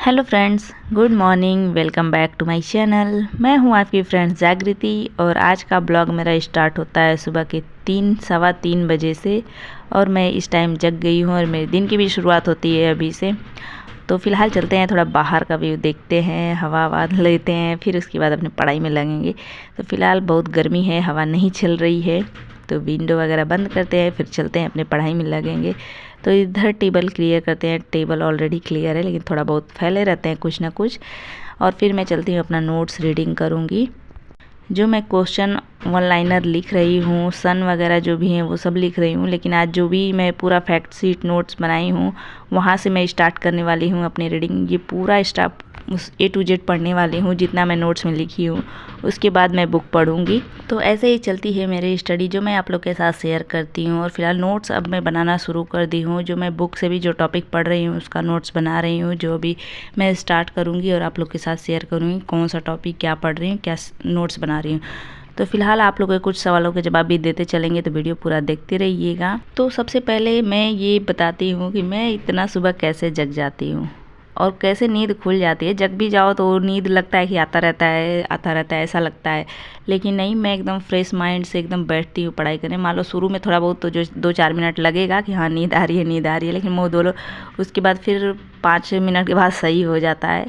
Hello friends, good morning. Welcome back to my channel. मैं हूं आपकी फ्रेंड जागृति और आज का ब्लॉग मेरा स्टार्ट होता है सुबह के 3 सवा 3 बजे से और मैं इस टाइम जग गई हूं और मेरे दिन की भी शुरुआत होती है अभी से। तो फ़िलहाल चलते हैं, थोड़ा बाहर का व्यू देखते हैं, हवा लेते हैं, फिर उसके बाद अपनी पढ़ाई में लगेंगे। तो फ़िलहाल बहुत गर्मी है, हवा नहीं चल रही है, तो विंडो वगैरह बंद करते हैं, फिर चलते हैं अपने पढ़ाई में लगेंगे। तो इधर टेबल क्लियर करते हैं। टेबल ऑलरेडी क्लियर है लेकिन थोड़ा बहुत फैले रहते हैं कुछ ना कुछ। और फिर मैं चलती हूँ, अपना नोट्स रीडिंग करूँगी। जो मैं क्वेश्चन वन लाइनर लिख रही हूँ, सन वगैरह जो भी हैं वो सब लिख रही हूँ, लेकिन आज जो भी मैं पूरा फैक्ट शीट नोट्स बनाई हूँ वहाँ से मैं स्टार्ट करने वाली हूँ अपनी रीडिंग। ये पूरा स्टाफ उस A to Z पढ़ने वाली हूँ, जितना मैं नोट्स में लिखी हूँ उसके बाद मैं बुक पढ़ूँगी। तो ऐसे ही चलती है मेरी स्टडी, जो मैं आप लोग के साथ शेयर करती हूँ। और फिलहाल नोट्स अब मैं बनाना शुरू कर दी हूँ। जो मैं बुक से भी जो टॉपिक पढ़ रही हूँ उसका नोट्स बना रही हूँ, जो भी मैं स्टार्ट करूँगी और आप लोग के साथ शेयर करूँगी कौन सा टॉपिक क्या पढ़ रही हूँ, क्या नोट्स बना रही हूँ। तो फिलहाल आप लोग के कुछ सवालों के जवाब भी देते चलेंगे, तो वीडियो पूरा देखते रहिएगा। तो सबसे पहले मैं ये बताती हूँ कि मैं इतना सुबह कैसे जग जाती हूँ और कैसे नींद खुल जाती है। जग भी जाओ तो नींद लगता है कि आता रहता है ऐसा लगता है, लेकिन नहीं, मैं एकदम फ्रेश माइंड से एकदम बैठती हूँ पढ़ाई करने। मान लो शुरू में थोड़ा बहुत तो जो 2-4 मिनट लगेगा कि हाँ नींद आ रही है, लेकिन मुँह धो लो, उसके बाद फिर 5 मिनट के बाद सही हो जाता है।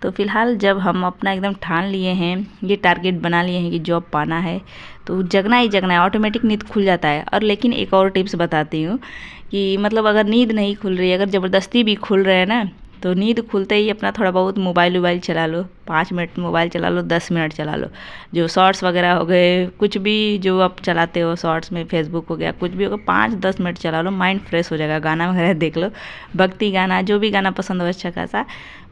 तो फिलहाल जब हम अपना एकदम ठान लिए हैं, ये टारगेट बना लिए हैं कि जॉब पाना है, तो जगना ही जगना है, ऑटोमेटिक नींद खुल जाता है। और लेकिन एक और टिप्स बताती हूँ कि मतलब अगर नींद नहीं खुल रही है, अगर ज़बरदस्ती भी खुल रहे हैं ना, तो नींद खुलते ही अपना थोड़ा बहुत मोबाइल चला लो। 5 मिनट मोबाइल चला लो, 10 मिनट चला लो, जो शॉर्ट्स वगैरह हो गए, कुछ भी जो आप चलाते हो शॉर्ट्स में, फेसबुक हो गया, कुछ भी होगा, 5-10 मिनट चला लो, माइंड फ्रेश हो जाएगा। गाना वगैरह देख लो, भक्ति गाना, जो भी गाना पसंद हो अच्छा खासा,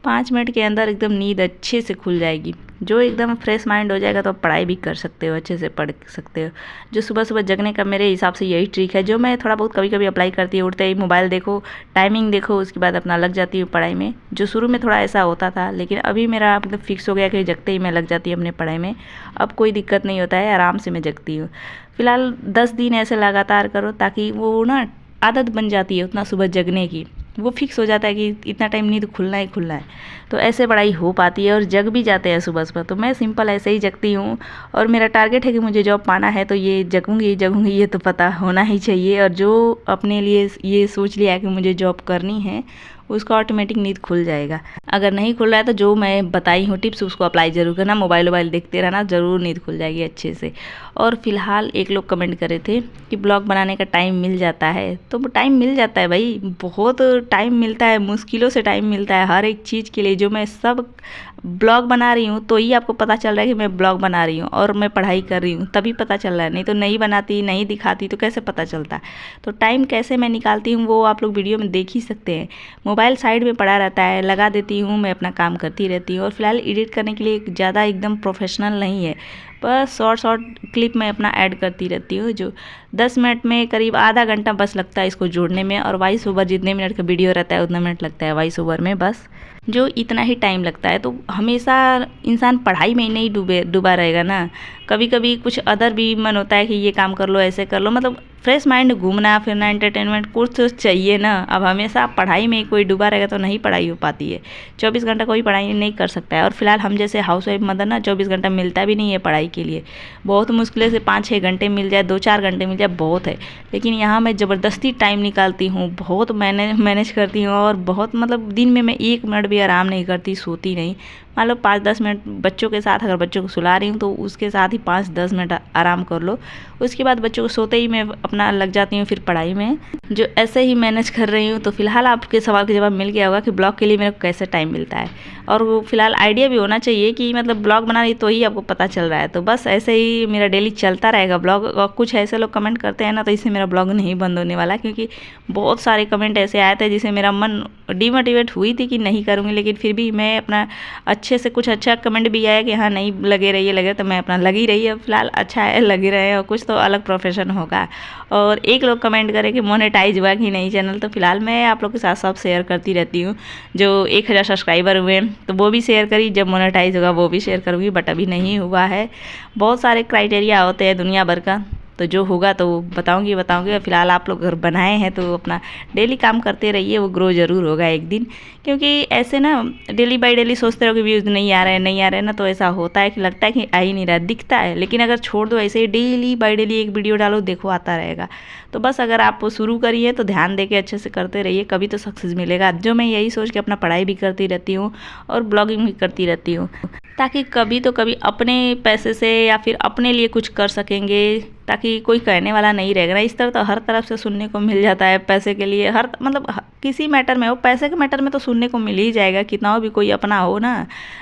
5 मिनट के अंदर एकदम नींद अच्छे से खुल जाएगी। जो एकदम फ्रेश माइंड हो जाएगा तो आप पढ़ाई भी कर सकते हो, अच्छे से पढ़ सकते हो। जो सुबह सुबह जगने का मेरे हिसाब से यही ट्रिक है, जो मैं थोड़ा बहुत कभी कभी अप्लाई करती हूँ। उठते ही मोबाइल देखो, टाइमिंग देखो, उसके बाद अपना लग जाती हूँ पढ़ाई में। जो शुरू में थोड़ा ऐसा होता था, लेकिन अभी मेरा मतलब फिक्स हो गया कि जगते ही मैं लग जाती हूँ अपने पढ़ाई में। अब कोई दिक्कत नहीं होता है, आराम से मैं जगती हूँ। फिलहाल 10 दिन ऐसे लगातार करो, ताकि वो ना आदत बन जाती है उतना सुबह जगने की। वो फिक्स हो जाता है कि इतना टाइम नींद खुलना ही खुलना है, तो ऐसे पढ़ाई हो पाती है और जग भी जाते हैं सुबह सुबह। तो मैं सिंपल ऐसे ही जगती हूँ और मेरा टारगेट है कि मुझे जॉब पाना है, तो ये जगूंगी ये तो पता होना ही चाहिए। और जो अपने लिए ये सोच लिया है कि मुझे जॉब करनी है, उसका ऑटोमेटिक नींद खुल जाएगा। अगर नहीं खुल रहा है तो जो मैं बताई हूँ टिप्स उसको अप्लाई जरूर करना, मोबाइल देखते रहना, ज़रूर नींद खुल जाएगी अच्छे से। और फिलहाल एक लोग कमेंट करे थे कि ब्लॉग बनाने का टाइम मिल जाता है, तो टाइम मिल जाता है भाई, बहुत टाइम मिलता है, मुश्किलों से टाइम मिलता है हर एक चीज़ के लिए। जो मैं सब ब्लॉग बना रही हूँ तो ही आपको पता चल रहा है कि मैं ब्लॉग बना रही हूँ और मैं पढ़ाई कर रही हूँ, तभी पता चल रहा है। नहीं तो नहीं बनाती, नहीं दिखाती तो कैसे पता चलता। तो टाइम कैसे मैं निकालती हूँ वो आप लोग वीडियो में देख ही सकते हैं। मोबाइल साइड में पड़ा रहता है, लगा देती हूँ, मैं अपना काम करती रहती हूँ। और फिलहाल एडिट करने के लिए ज़्यादा एकदम प्रोफेशनल नहीं है, बस शॉर्ट क्लिप मैं अपना ऐड करती रहती हूँ। जो 10 मिनट में करीब आधा घंटा बस लगता है इसको जोड़ने में, और वॉइस ओवर जितने मिनट का वीडियो रहता है उतना मिनट लगता है वॉइस ओवर में, बस जो इतना ही टाइम लगता है। तो हमेशा इंसान पढ़ाई में ही नहीं डूबा रहेगा ना, कभी कभी कुछ अदर भी मन होता है कि ये काम कर लो, ऐसे कर लो, मतलब फ्रेश माइंड, घूमना फिरना, एंटरटेनमेंट कुछ तो चाहिए ना। अब हमेशा पढ़ाई में कोई डूबा रहेगा तो नहीं पढ़ाई हो पाती है। 24 घंटा कोई पढ़ाई नहीं कर सकता है। और फिलहाल हम जैसे हाउस वाइफ मदर ना, 24 घंटा मिलता भी नहीं है पढ़ाई के लिए। बहुत मुश्किल से 5-6 घंटे मिल जाए, 2-4 घंटे मिल जाए, बहुत है। लेकिन यहाँ मैं ज़बरदस्ती टाइम निकालती हूँ, बहुत मैनेज करती हूँ। और बहुत मतलब दिन में मैं 1 मिनट भी आराम नहीं करती, सोती नहीं। मान लो 5-10 मिनट बच्चों के साथ, अगर बच्चों को सुला रही हूँ तो उसके साथ ही 5-10 मिनट आराम कर लो। उसके बाद बच्चों को सोते ही मैं अपना लग जाती हूँ फिर पढ़ाई में, जो ऐसे ही मैनेज कर रही हूँ। तो फिलहाल आपके सवाल का जवाब मिल गया होगा कि ब्लॉग के लिए मेरे को कैसे टाइम मिलता है। और वो फिलहाल आइडिया भी होना चाहिए कि मतलब ब्लॉग बना रही तो ही आपको पता चल रहा है। तो बस ऐसे ही मेरा डेली चलता रहेगा ब्लॉग। और कुछ ऐसे लोग कमेंट करते हैं ना, तो इससे मेरा ब्लॉग नहीं बंद होने वाला, क्योंकि बहुत सारे कमेंट ऐसे आए थे जिससे मेरा मन डिमोटिवेट हुई थी कि नहीं करूँगी। लेकिन फिर भी मैं अपना अच्छे से, कुछ अच्छा कमेंट भी आया कि हाँ नहीं लगे रहिए, तो मैं अपना लगी रही है। फिलहाल अच्छा है, लगे रहे, और कुछ तो अलग प्रोफेशन होगा। और एक लोग कमेंट करे कि मोनेटाइज हुआ कि नहीं चैनल, तो फिलहाल मैं आप लोग के साथ सब शेयर करती रहती हूँ। जो 1000 सब्सक्राइबर हुए तो वो भी शेयर करी, जब मोनेटाइज होगा वो भी शेयर करूँगी, बट अभी नहीं हुआ है। बहुत सारे क्राइटेरिया होते हैं दुनिया भर का, तो जो होगा तो बताऊँगी। फ़िलहाल आप लोग अगर बनाए हैं तो अपना डेली काम करते रहिए, वो ग्रो ज़रूर होगा एक दिन। क्योंकि ऐसे ना डेली बाय डेली सोचते रहो कि व्यूज़ नहीं आ रहे हैं ना, तो ऐसा होता है कि लगता है कि आ ही नहीं रहा, दिखता है। लेकिन अगर छोड़ दो ऐसे ही डेली बाय डेली एक वीडियो डालो, देखो आता रहेगा। तो बस अगर आप शुरू करिए तो ध्यान दे के अच्छे से करते रहिए, कभी तो सक्सेस मिलेगा। जो मैं यही सोच के अपना पढ़ाई भी करती रहती हूँ और ब्लॉगिंग भी करती रहती हूँ, ताकि कभी तो कभी अपने पैसे से या फिर अपने लिए कुछ कर सकेंगे, ताकि कोई कहने वाला नहीं रहेगा ना। इस तरह तो हर तरफ से सुनने को मिल जाता है पैसे के लिए, हर मतलब किसी मैटर में हो, पैसे के मैटर में तो सुनने को मिल ही जाएगा, कितना भी कोई अपना हो ना।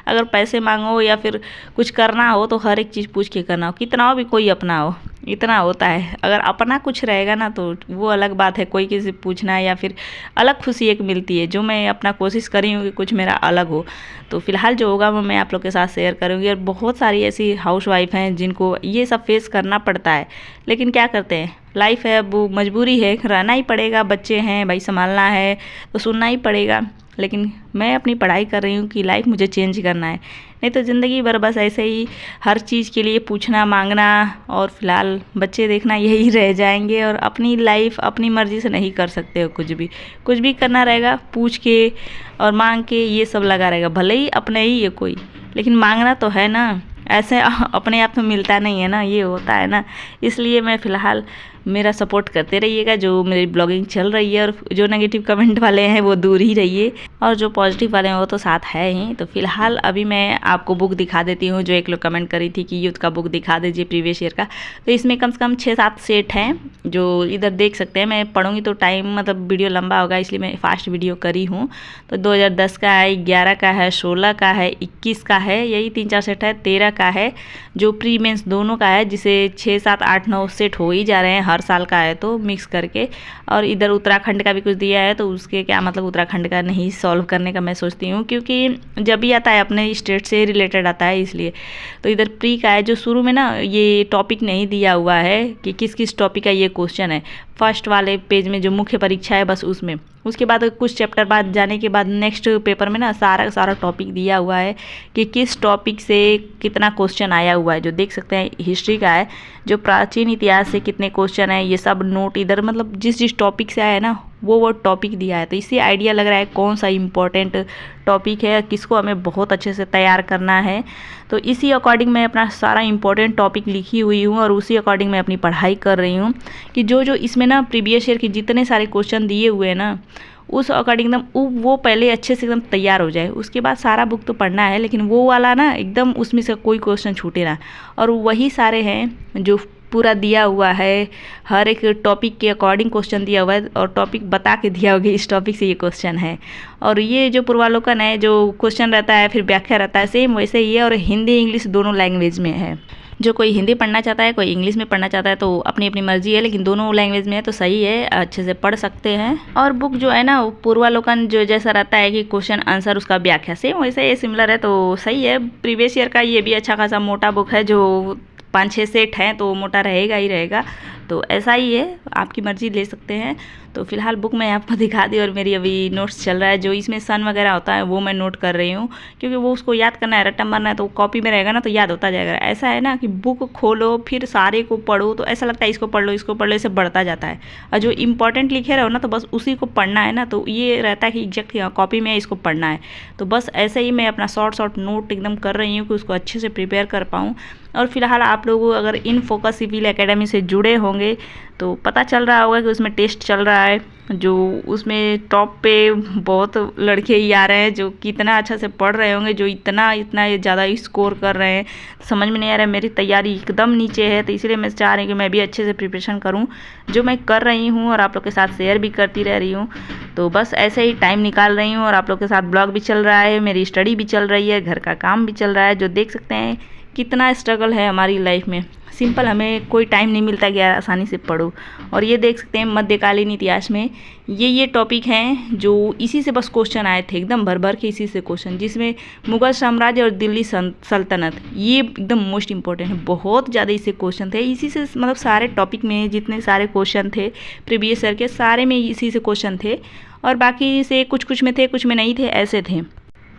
अगर पैसे मांगो या फिर कुछ करना हो तो हर एक चीज़ पूछ के करना हो, कितना भी कोई अपना हो, इतना होता है। अगर अपना कुछ रहेगा ना तो वो अलग बात है, कोई किसी पूछना है या फिर अलग खुशी एक मिलती है, जो मैं अपना कोशिश करी हूँ कि कुछ मेरा अलग हो। तो फिलहाल जो होगा वो मैं आप लोग के साथ शेयर करूँगी। और बहुत सारी ऐसी हाउसवाइफ हैं जिनको ये सब फेस करना पड़ता है, लेकिन क्या करते हैं, लाइफ है, वो मजबूरी है, रहना ही पड़ेगा, बच्चे हैं भाई संभालना है तो सुनना ही पड़ेगा। लेकिन मैं अपनी पढ़ाई कर रही हूँ कि लाइफ मुझे चेंज करना है, नहीं तो ज़िंदगी भर बस ऐसे ही हर चीज़ के लिए पूछना मांगना और फिलहाल बच्चे देखना, यही रह जाएंगे। और अपनी लाइफ अपनी मर्ज़ी से नहीं कर सकते हो, कुछ भी करना रहेगा पूछ के और मांग के, ये सब लगा रहेगा। भले ही अपने ही है कोई, लेकिन मांगना तो है ना, ऐसे अपने आप तो मिलता नहीं है ना, ये होता है ना। इसलिए मैं फ़िलहाल मेरा सपोर्ट करते रहिएगा, जो मेरी ब्लॉगिंग चल रही है। और जो नेगेटिव कमेंट वाले हैं वो दूर ही रहिए, और जो पॉजिटिव वाले हैं वो तो साथ है ही। तो फिलहाल अभी मैं आपको बुक दिखा देती हूँ, जो एक लोग कमेंट करी थी कि यूथ का बुक दिखा दीजिए प्रीवियस ईयर का। तो इसमें कम से कम 6-7 सेट हैं जो इधर देख सकते हैं। मैं पढ़ूँगी तो टाइम मतलब वीडियो लंबा होगा, इसलिए मैं फास्ट वीडियो करी हूँ। तो 2010 का है, 11 का है, 16 का है, 21 का है, यही 3-4 सेट है। 13 का है जो प्री मेंस दोनों का है, जिसे 6, 7, 8, 9 सेट हो ही जा रहे हैं, हर साल का है तो मिक्स करके। और इधर उत्तराखंड का भी कुछ दिया है, तो उसके क्या मतलब उत्तराखंड का नहीं सॉल्व करने का मैं सोचती हूँ, क्योंकि जब भी आता है अपने स्टेट से रिलेटेड आता है इसलिए। तो इधर प्री का है, जो शुरू में ना ये टॉपिक नहीं दिया हुआ है कि किस किस टॉपिक का ये क्वेश्चन है। फर्स्ट वाले पेज में जो मुख्य परीक्षा है बस उसमें, उसके बाद कुछ चैप्टर बाद जाने के बाद नेक्स्ट पेपर में ना सारा टॉपिक दिया हुआ है कि किस टॉपिक से कितना क्वेश्चन आया हुआ है। जो देख सकते हैं हिस्ट्री का है, जो प्राचीन इतिहास से कितने क्वेश्चन है, ये सब नोट इधर मतलब जिस टॉपिक से आया है ना वो टॉपिक दिया है। तो इससे आइडिया लग रहा है कौन सा इम्पोर्टेंट टॉपिक है, किसको हमें बहुत अच्छे से तैयार करना है। तो इसी अकॉर्डिंग मैं अपना सारा इम्पोर्टेंट टॉपिक लिखी हुई हूँ, और उसी अकॉर्डिंग मैं अपनी पढ़ाई कर रही हूँ कि जो इसमें ना प्रीवियस ईयर के जितने सारे क्वेश्चन दिए हुए हैं ना, उस अकॉर्डिंग एकदम वो पहले अच्छे से एकदम तैयार हो जाए। उसके बाद सारा बुक तो पढ़ना है, लेकिन वो वाला ना एकदम उसमें से कोई क्वेश्चन छूटे ना। और वही सारे हैं जो पूरा दिया हुआ है, हर एक टॉपिक के अकॉर्डिंग क्वेश्चन दिया हुआ है, और टॉपिक बता के दिया होगा इस टॉपिक से ये क्वेश्चन है। और ये जो पूर्वालोकन है, जो क्वेश्चन रहता है फिर व्याख्या रहता है, सेम वैसे ही है। और हिंदी इंग्लिश दोनों लैंग्वेज में है। जो कोई हिंदी पढ़ना चाहता है, कोई इंग्लिश में पढ़ना चाहता है, तो अपनी अपनी मर्जी है, लेकिन दोनों लैंग्वेज में है तो सही है, अच्छे से पढ़ सकते हैं। और बुक जो है ना, पूर्वालोकन जो जैसा रहता है कि क्वेश्चन आंसर उसका व्याख्या सेम वैसे ये सिमिलर है, तो सही है। प्रीवियस ईयर का ये भी अच्छा खासा मोटा बुक है, जो 5-6 सेट हैं तो मोटा रहेगा ही रहेगा। तो ऐसा ही है, आपकी मर्ज़ी ले सकते हैं। तो फिलहाल बुक मैं आपको दिखा दी, और मेरी अभी नोट्स चल रहा है। जो इसमें सन वगैरह होता है वो मैं नोट कर रही हूँ, क्योंकि वो उसको याद करना है, रट्टा मारना है, तो कॉपी में रहेगा ना तो याद होता जाएगा। ऐसा है ना कि बुक खोलो फिर सारे को पढ़ो, तो ऐसा लगता है इसको पढ़ लो, इसे बढ़ता जाता है। और जो इंपॉर्टेंट लिखे रहो ना तो बस उसी को पढ़ना है ना, तो ये रहता है कि एग्जैक्ट कॉपी में इसको पढ़ना है। तो बस ऐसे ही मैं अपना शॉर्ट नोट एकदम कर रही हूँ कि उसको अच्छे से प्रिपेयर कर पाऊँ। और फिलहाल आप लोग अगर इन फोकस सिविल एकेडमी से जुड़े होंगे तो पता चल रहा होगा कि उसमें टेस्ट चल रहा है, जो उसमें टॉप पे बहुत लड़के ही आ रहे हैं जो कितना अच्छा से पढ़ रहे होंगे, जो इतना ज़्यादा स्कोर कर रहे हैं। समझ में नहीं आ रहा है, मेरी तैयारी एकदम नीचे है, तो इसलिए मैं चाह रही हूँ कि मैं भी अच्छे से प्रिपरेशन करूँ, जो मैं कर रही हूँ और आप लोग के साथ शेयर भी करती रह रही हूँ। तो बस ऐसे ही टाइम निकाल रही हूँ, और आप लोग के साथ ब्लॉग भी चल रहा है, मेरी स्टडी भी चल रही है, घर का काम भी चल रहा है। जो देख सकते हैं कितना स्ट्रगल है हमारी लाइफ में, सिंपल हमें कोई टाइम नहीं मिलता कि यार आसानी से पढ़ो। और ये देख सकते हैं मध्यकालीन इतिहास में ये टॉपिक हैं जो इसी से बस क्वेश्चन आए थे, एकदम भर के इसी से क्वेश्चन, जिसमें मुगल साम्राज्य और दिल्ली सल्तनत ये एकदम मोस्ट इंपॉर्टेंट है। बहुत ज़्यादा इससे क्वेश्चन थे, इसी से मतलब सारे टॉपिक में जितने सारे क्वेश्चन थे प्रीवियस ईयर के, सारे में इसी से क्वेश्चन थे। और बाकी से कुछ में थे, कुछ में नहीं थे, ऐसे थे।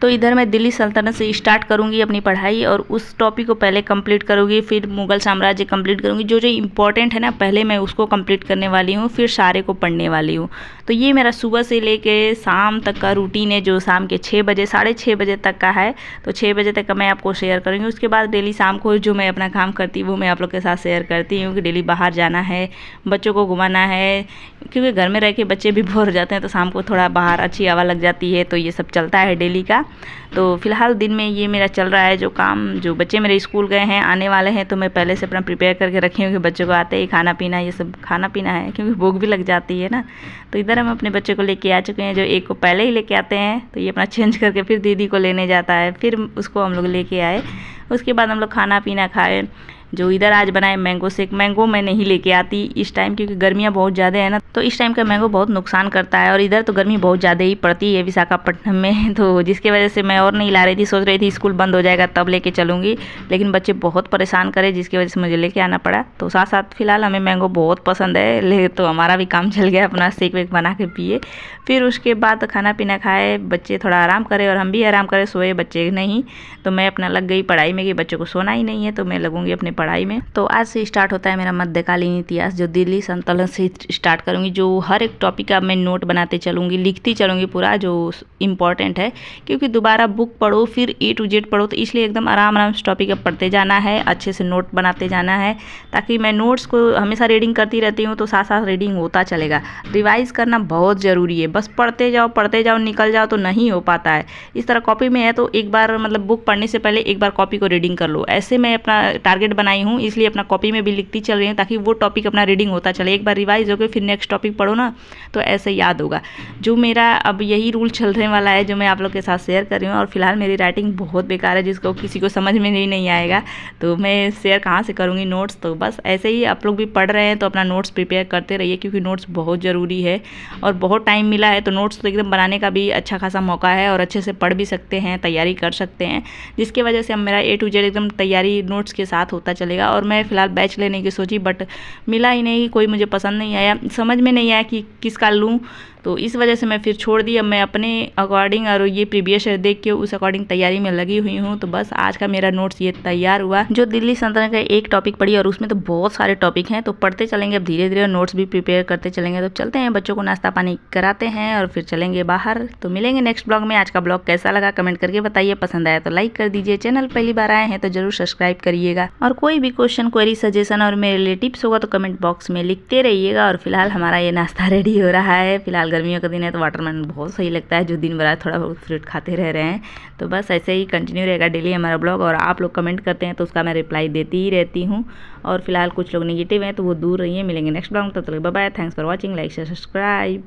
तो इधर मैं दिल्ली सल्तनत से स्टार्ट करूँगी अपनी पढ़ाई और उस टॉपिक को पहले कंप्लीट करूँगी, फिर मुग़ल साम्राज्य कंप्लीट करूँगी। जो जो इम्पोर्टेंट है ना पहले मैं उसको कंप्लीट करने वाली हूँ, फिर सारे को पढ़ने वाली हूँ। तो ये मेरा सुबह से लेके शाम तक का रूटीन है, जो शाम के 6 बजे 6:30 बजे तक का है। तो 6 बजे तक का मैं आपको शेयर करूँगी। उसके बाद डेली शाम को जो मैं अपना काम करती हूँ वो मैं आप लोग के साथ शेयर करती हूँ कि डेली बाहर जाना है, बच्चों को घुमाना है, क्योंकि घर में रह के बच्चे भी बोर हो जाते हैं, तो शाम को थोड़ा बाहर अच्छी हवा लग जाती है। तो ये सब चलता है डेली का। तो फिलहाल दिन में ये मेरा चल रहा है जो काम। जो बच्चे मेरे स्कूल गए हैं, आने वाले हैं, तो मैं पहले से अपना प्रिपेयर करके रखी हूँ कि बच्चों को आते ही खाना पीना, ये सब खाना पीना है, क्योंकि भूख भी लग जाती है ना। तो इधर हम अपने बच्चों को लेके आ चुके हैं। जो एक को पहले ही लेके आते हैं, तो ये अपना चेंज करके फिर दीदी को लेने जाता है, फिर उसको हम लोग लेके आए। उसके बाद हम लोग खाना पीना खाए। जो इधर आज बनाए मैंगो शेक। मैंगो मैं नहीं लेके आती इस टाइम, क्योंकि गर्मियाँ बहुत ज़्यादा है ना, तो इस टाइम का मैंगो बहुत नुकसान करता है। और इधर तो गर्मी बहुत ज़्यादा ही पड़ती है विशाखापट्टनम में, तो जिसकी वजह से मैं और नहीं ला रही थी। सोच रही थी स्कूल बंद हो जाएगा तब लेके चलूँगी, लेकिन बच्चे बहुत परेशान करे, जिसकी वजह से मुझे लेके आना पड़ा। तो साथ साथ फिलहाल हमें मैंगो बहुत पसंद है, ले तो हमारा भी काम चल गया, अपना शेक वेक बना के पिए। फिर उसके बाद खाना पीना खाए, बच्चे थोड़ा आराम करें और हम भी आराम करें, सोए बच्चे नहीं। तो मैं अपना लग गई पढ़ाई में कि बच्चों को सोना ही नहीं है, तो मैं लगूंगी अपनी पढ़ाई में। तो आज से स्टार्ट होता है मेरा मध्यकालीन इतिहास, जो दिल्ली सल्तनत से स्टार्ट करूंगी। जो हर एक टॉपिक का मैं नोट बनाते चलूँगी, लिखती चलूँगी पूरा जो इम्पॉर्टेंट है, क्योंकि दोबारा बुक पढ़ो फिर A to Z पढ़ो, तो इसलिए एकदम आराम आराम से टॉपिक अब पढ़ते जाना है, अच्छे से नोट बनाते जाना है, ताकि मैं नोट्स को हमेशा रीडिंग करती रहती हूँ, तो साथ साथ रीडिंग होता चलेगा। रिवाइज़ करना बहुत ज़रूरी है, बस पढ़ते जाओ निकल जाओ तो नहीं हो पाता है। इस तरह कॉपी में है तो एक बार मतलब बुक पढ़ने से पहले एक बार कॉपी को रीडिंग कर लो। ऐसे मैं अपना टारगेट बनाई हूँ, इसलिए अपना कॉपी में भी लिखती चल रही हूँ, ताकि वो टॉपिक अपना रीडिंग होता चले। एक बार रिवाइज हो गए फिर नेक्स्ट टॉपिक पढ़ो ना, तो ऐसे याद होगा। जो मेरा अब यही रूल चलने वाला है, जो मैं आप लोग के साथ शेयर कर रही हूँ। और फिलहाल मेरी राइटिंग बहुत बेकार है, जिसको किसी को समझ में नहीं आएगा, तो मैं शेयर कहाँ से करूँगी नोट्स। तो बस ऐसे ही आप लोग भी पढ़ रहे हैं तो अपना नोट्स प्रिपेयर करते रहिए, क्योंकि नोट्स बहुत ज़रूरी है। और बहुत टाइम मिला है, तो नोट्स तो एकदम बनाने का भी अच्छा खासा मौका है, और अच्छे से पढ़ भी सकते हैं, तैयारी कर सकते हैं, जिसकी वजह से अब मेरा A to Z एकदम तैयारी नोट्स के साथ होता चलेगा। और मैं फ़िलहाल बैच लेने की सोची, बट मिला ही नहीं, कोई मुझे पसंद नहीं आया, समझ में नहीं आया कि किसका लूँ, तो इस वजह से मैं फिर छोड़ दी। अब मैं अपने अकॉर्डिंग और ये प्रीवियस ईयर देख के उस अकॉर्डिंग तैयारी में लगी हुई हूँ। तो बस आज का मेरा नोट्स ये तैयार हुआ। जो दिल्ली सल्तनत का एक टॉपिक पढ़ी, और उसमें तो बहुत सारे टॉपिक हैं, तो पढ़ते चलेंगे अब धीरे धीरे, नोट्स भी प्रिपेयर करते चलेंगे। तो चलते हैं, बच्चों को नाश्ता पानी कराते हैं और फिर चलेंगे बाहर। तो मिलेंगे नेक्स्ट ब्लॉग में। आज का ब्लॉग कैसा लगा कमेंट करके बताइए, पसंद आया तो लाइक कर दीजिए, चैनल पहली बार आए हैं तो जरूर सब्सक्राइब करिएगा। और कोई भी क्वेश्चन क्वेरी सजेशन और मेरे लिए टिप्स होगा तो कमेंट बॉक्स में लिखते रहिएगा। और फिलहाल हमारा ये नाश्ता रेडी हो रहा है। फिलहाल गर्मियों का दिन है, तो वाटरमेलन बहुत सही लगता है, जो दिन भर थोड़ा बहुत फ्रूट खाते रह रहे हैं। तो बस ऐसे ही कंटिन्यू रहेगा डेली हमारा ब्लॉग, और आप लोग कमेंट करते हैं तो उसका मैं रिप्लाई देती ही रहती हूँ। और फिलहाल कुछ लोग नेगेटिव हैं तो वो दूर रहिए। मिलेंगे नेक्स्ट ब्लॉग, तब तक bye bye, thanks for watching, like share subscribe.